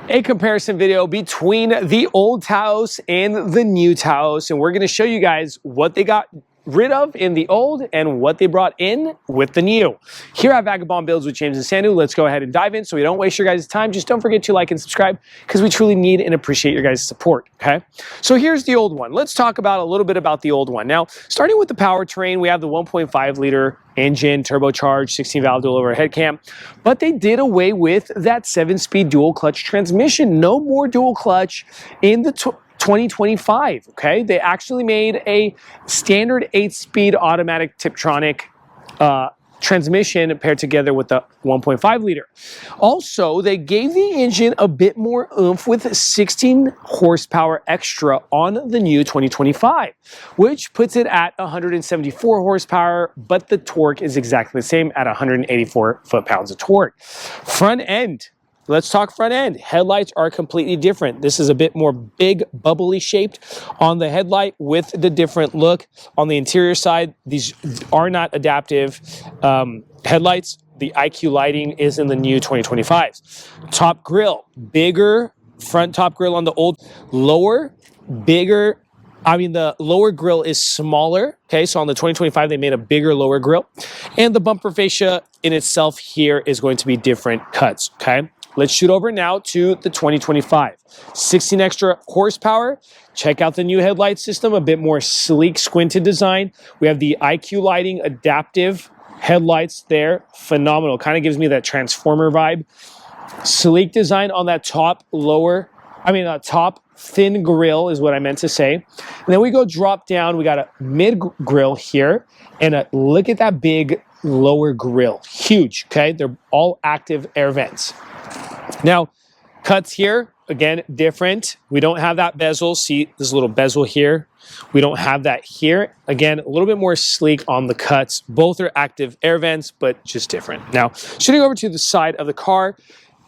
A comparison video between the old Taos and the new Taos, and we're going to show you guys what they got rid of in the old and what they brought in with the new. Here at Vagabond Builds with James and Sandu, let's go ahead and dive in so we don't waste your guys' time. Just don't forget to like and subscribe because we truly need and appreciate your guys' support, okay? So here's the old one. Let's talk about a little bit about the old one. Now, starting with the powertrain, we have the 1.5 liter engine, turbocharged, 16 valve dual overhead cam, but they did away with that 7-speed dual clutch transmission. No more dual clutch in the 2025, okay? They actually made a standard 8-speed automatic Tiptronic transmission paired together with the 1.5 liter. Also, they gave the engine a bit more oomph with 16 horsepower extra on the new 2025, which puts it at 174 horsepower, but the torque is exactly the same at 184 foot-pounds of torque. Front end. Let's talk front end. Headlights are completely different. This is a bit more big, bubbly shaped on the headlight with the different look. On the interior side, these are not adaptive headlights. The IQ lighting is in the new 2025s. Top grille, bigger front top grille on the old, lower, bigger. I mean, the lower grille is smaller, okay? So on the 2025, they made a bigger lower grille. And the bumper fascia in itself here is going to be different cuts, okay? Let's shoot over now to the 2025. 16 extra horsepower. Check out the new headlight system, a bit more sleek, squinted design. We have the IQ lighting, adaptive headlights there. Phenomenal. Kind of gives me that Transformer vibe. Sleek design on that top thin grill is what I meant to say. And then we go drop down. We got a mid grill here. And look at that big lower grill. Huge, okay? They're all active air vents. Now, cuts here, again, different. We don't have that bezel. See this little bezel here? We don't have that here. Again, a little bit more sleek on the cuts. Both are active air vents, but just different. Now, shooting over to the side of the car,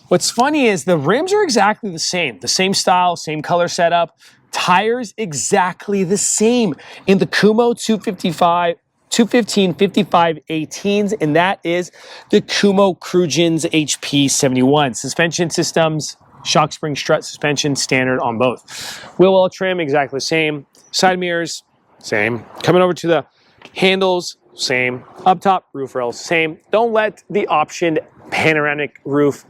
what's funny is the rims are exactly the same style, same color setup. Tires exactly the same. In the Kumo 215 55 18s, and that is the Kumo Crugens HP 71. Suspension systems, shock spring strut suspension, standard on both. Wheel well trim, exactly the same. Side mirrors, same. Coming over to the handles, same. Up top, roof rails, same. Don't let the optioned panoramic roof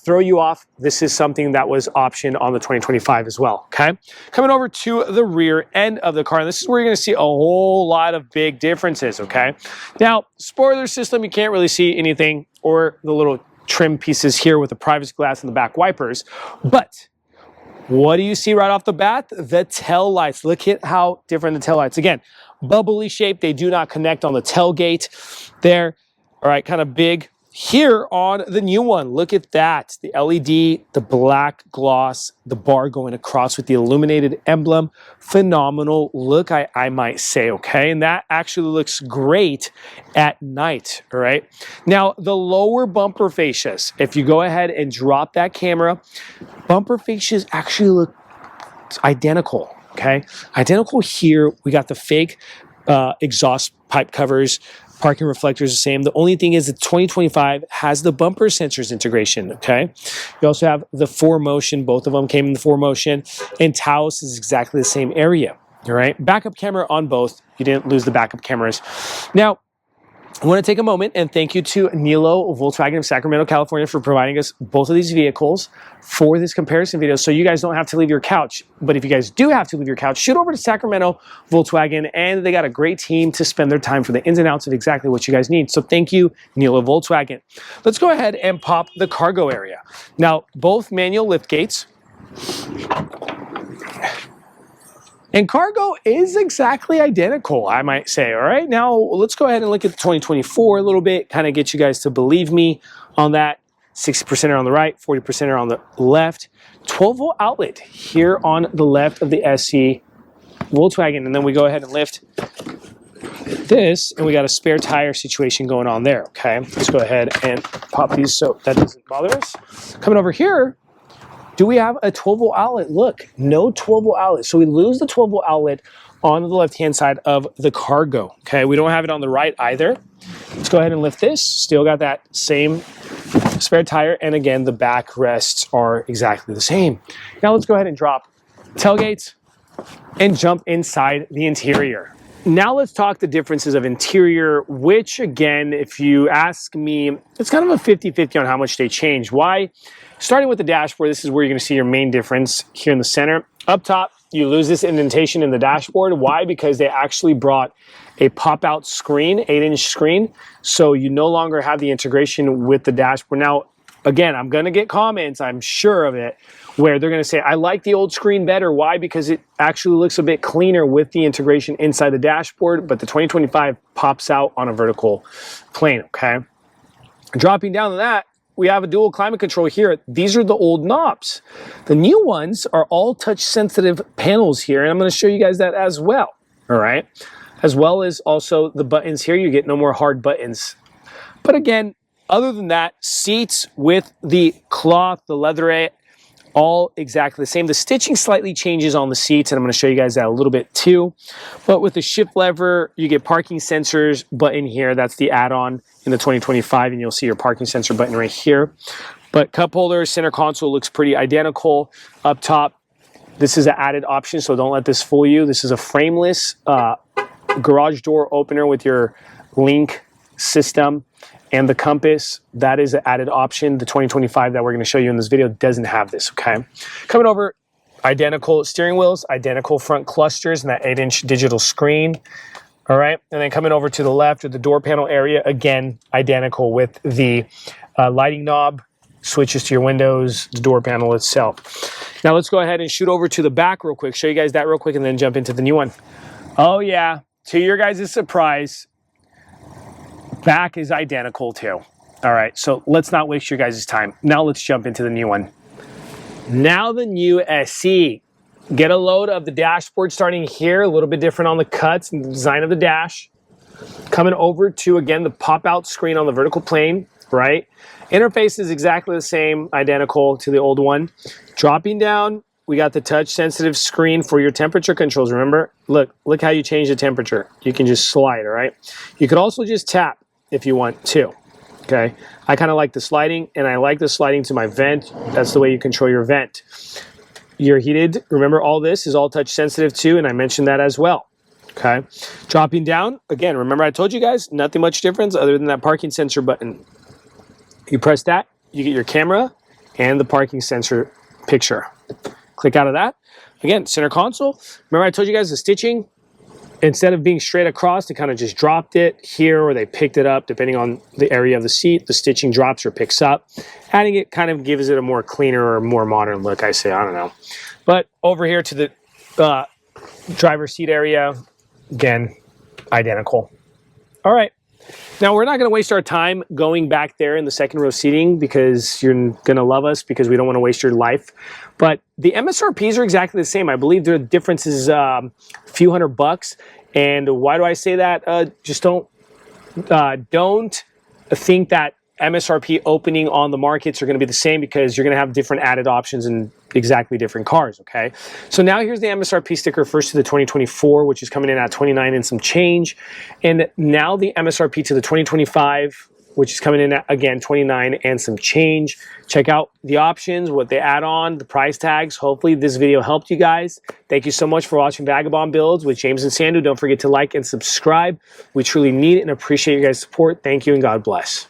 throw you off. This is something that was optioned on the 2025 as well, okay? Coming over to the rear end of the car, and this is where you're gonna see a whole lot of big differences, okay? Now, spoiler system, you can't really see anything, or the little trim pieces here with the privacy glass and the back wipers, but what do you see right off the bat? The tail lights. Look at how different the tail lights. Again, bubbly shape. They do not connect on the tailgate there. All right, kind of big. Here on the new one, look at that. The LED, the black gloss, the bar going across with the illuminated emblem. Phenomenal look, I might say, okay? And that actually looks great at night, all right? Now, the lower bumper fascias, if you go ahead and drop that camera, bumper fascias actually look identical, okay? Identical here. We got the fake exhaust pipe covers. Parking reflectors the same. The only thing is the 2025 has the bumper sensors integration, okay? You also have the 4Motion. Both of them came in the 4Motion. And Taos is exactly the same area, all right? Backup camera on both. You didn't lose the backup cameras. Now, I want to take a moment and thank you to Nilo Volkswagen of Sacramento, California for providing us both of these vehicles for this comparison video so you guys don't have to leave your couch. But if you guys do have to leave your couch, shoot over to Sacramento Volkswagen, and they got a great team to spend their time for the ins and outs of exactly what you guys need. So thank you, Nilo Volkswagen. Let's go ahead and pop the cargo area. Now, both manual lift gates. And cargo is exactly identical, I might say, all right? Now, let's go ahead and look at the 2024 a little bit, kind of get you guys to believe me on that. 60% are on the right, 40% are on the left. 12-volt outlet here on the left of the SE Volkswagen. And then we go ahead and lift this, and we got a spare tire situation going on there, okay? Let's go ahead and pop these so that doesn't bother us. Coming over here, do we have a 12-volt outlet? Look, no 12-volt outlet. So we lose the 12-volt outlet on the left-hand side of the cargo, okay? We don't have it on the right either. Let's go ahead and lift this. Still got that same spare tire, and again, the backrests are exactly the same. Now let's go ahead and drop tailgates and jump inside the interior. Now let's talk the differences of interior, which again, if you ask me, it's kind of a 50-50 on how much they change. Why? Starting with the dashboard, this is where you're going to see your main difference here in the center. Up top, you lose this indentation in the dashboard. Why? Because they actually brought a pop-out screen, 8-inch screen, so you no longer have the integration with the dashboard. Now, again, I'm going to get comments, I'm sure of it, where they're going to say, I like the old screen better. Why? Because it actually looks a bit cleaner with the integration inside the dashboard, but the 2025 pops out on a vertical plane, okay? Dropping down to that, we have a dual climate control here. These are the old knobs. The new ones are all touch-sensitive panels here, and I'm going to show you guys that as well, all right? As well as also the buttons here. You get no more hard buttons. But again, other than that, seats with the cloth, the leatherette, all exactly the same. The stitching slightly changes on the seats, and I'm going to show you guys that a little bit too. But with the shift lever, you get parking sensors button here. That's the add-on in the 2025, and you'll see your parking sensor button right here. But cup holder, center console looks pretty identical. Up top, this is an added option, so don't let this fool you. This is a frameless garage door opener with your link system. And the compass, that is an added option. The 2025 that we're going to show you in this video doesn't have this, okay? Coming over, identical steering wheels, identical front clusters, and that 8-inch digital screen, all right? And then coming over to the left of the door panel area, again, identical with the lighting knob, switches to your windows, the door panel itself. Now let's go ahead and shoot over to the back real quick, show you guys that real quick, and then jump into the new one. Oh yeah, to your guys' surprise, back is identical too. All right, so let's not waste your guys' time. Now let's jump into the new one. Now the new SE. Get a load of the dashboard starting here, a little bit different on the cuts and the design of the dash. Coming over to, again, the pop-out screen on the vertical plane, right? Interface is exactly the same, identical to the old one. Dropping down, we got the touch-sensitive screen for your temperature controls. Remember, look how you change the temperature. You can just slide, all right? You could also just tap if you want to, okay? I kind of like the sliding, and I like the sliding to my vent. That's the way you control your vent. You're heated. Remember, all this is all touch sensitive too, and I mentioned that as well, okay? Dropping down, again, remember I told you guys, nothing much difference other than that parking sensor button. You press that, you get your camera and the parking sensor picture. Click out of that. Again, center console. Remember I told you guys the stitching, instead of being straight across, they kind of just dropped it here, or they picked it up depending on the area of the seat. The stitching drops or picks up. Adding it kind of gives it a more cleaner or more modern look, I say. I don't know. But over here to the driver's seat area, again, identical. All right. Now, we're not going to waste our time going back there in the second row seating because you're going to love us because we don't want to waste your life. But the MSRPs are exactly the same. I believe the difference is a few $100. And why do I say that? Just don't think that MSRP opening on the markets are going to be the same, because you're going to have different added options in exactly different cars, okay? So now here's the MSRP sticker first to the 2024, which is coming in at 29 and some change. And now the MSRP to the 2025, which is coming in at, again, 29 and some change. Check out the options, what they add on, the price tags. Hopefully this video helped you guys. Thank you so much for watching Vagabond Builds with James and Sandu. Don't forget to like and subscribe. We truly need it and appreciate your guys' support. Thank you and God bless.